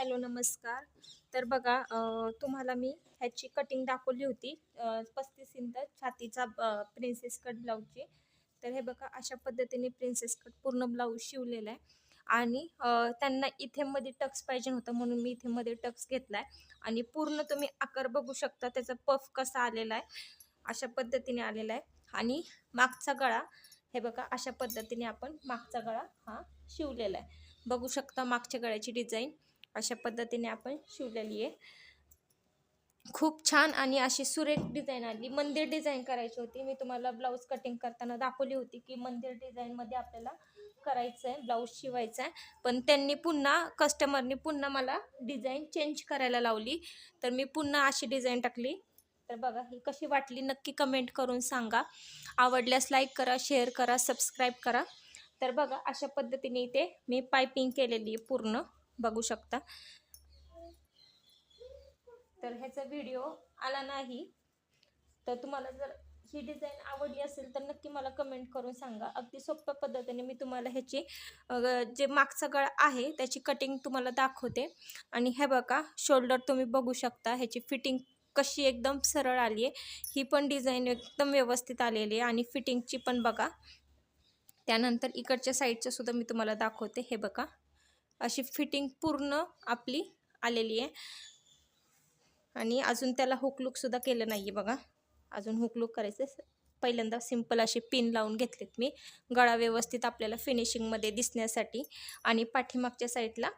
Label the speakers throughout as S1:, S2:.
S1: Hello नमस्कार. तर बघा तुम्हाला मी ह्याची कटिंग दाखवली होती 35 इंच छातीचा प्रिन्सेस कट ब्लाऊजची. तर हे बघा अशा पद्धतीने प्रिन्सेस कट पूर्ण ब्लाऊज शिवलेला आहे आणि त्यांना इथे मध्ये टक्स पाहिजे होतं म्हणून मी इथे मध्ये टक्स घेतलाय आणि पूर्ण तुम्ही आकार बघू शकता त्याचा पफ कसा आलेला आहे. अशा पद्धतीने आलेला आहे आणि मागचा गळा हे बघा अशा पद्धतीने आपण मागचा गळा हा शिवलेला आहे. बघू शकता मागच्या गळ्याची डिझाईन अशा पद्धतीने आपण शिवलेली आहे. खूप छान आणि अशी सुरेख डिझाईन आली. मंदिर डिझाईन करायची होती. मी तुम्हाला ब्लाऊज कटिंग करताना दाखवली होती की मंदिर डिझाईनमध्ये आपल्याला करायचं आहे, ब्लाऊज शिवायचा आहे. पण त्यांनी पुन्हा कस्टमरनी पुन्हा मला डिझाईन चेंज करायला लावली. तर मी पुन्हा अशी डिझाईन टाकली. तर बघा ही कशी वाटली नक्की कमेंट करून सांगा. आवडल्यास लाईक करा, शेअर करा, सबस्क्राईब करा. तर बघा अशा पद्धतीने इथे मी पायपिंग केलेली आहे पूर्ण बघू शकता. तर ह्याचा व्हिडिओ आला नाही तर तुम्हाला जर ही डिझाईन आवडली असेल तर नक्की मला कमेंट करून सांगा. अगदी सोप्या पद्धतीने मी तुम्हाला ह्याची जे मागचा गळा आहे त्याची कटिंग तुम्हाला दाखवते. आणि हे बघा शोल्डर तुम्ही बघू शकता ह्याची फिटिंग कशी एकदम सरळ आली आहे. ही पण डिझाईन एकदम व्यवस्थित आलेली आहे आणि फिटिंगची पण बघा. त्यानंतर इकडच्या साईडचं सुद्धा मी तुम्हाला दाखवते. हे बघा अशी फिटिंग पूर्ण आपली आलेली आहे आणि अजून त्याला हुक लुक सुद्धा केलं नाहीये बघा. अजून हुक लुक करायचं. पहिल्यांदा सिंपल असे पिन लावून घेतलेत मी गळा व्यवस्थित आपल्याला फिनिशिंगमध्ये दिसण्यासाठी आणि पाठीमागच्या साईडला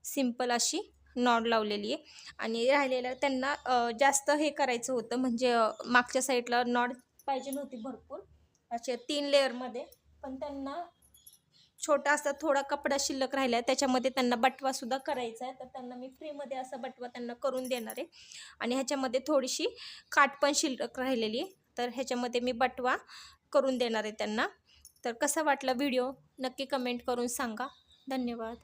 S1: सिंपल अशी नॉड लावलेली आहे आणि राहिलेलं त्यांना जास्त हे करायचं होतं म्हणजे मागच्या साईडला नॉड पाहिजे नव्हती भरपूर असे 3 लेअरमध्ये. पण त्यांना छोटा असा थोडा कपडा शिल्लक राहिला आहे त्याच्यामध्ये त्यांना बटवा सुद्धा करायचा आहे. तर त्यांना मी फ्रीमध्ये असा बटवा त्यांना करून देणार आहे आणि ह्याच्यामध्ये थोडीशी काठ पण शिल्लक राहिलेली आहे. तर ह्याच्यामध्ये मी बटवा करून देणार आहे त्यांना. तर कसा वाटला व्हिडिओ नक्की कमेंट करून सांगा. धन्यवाद.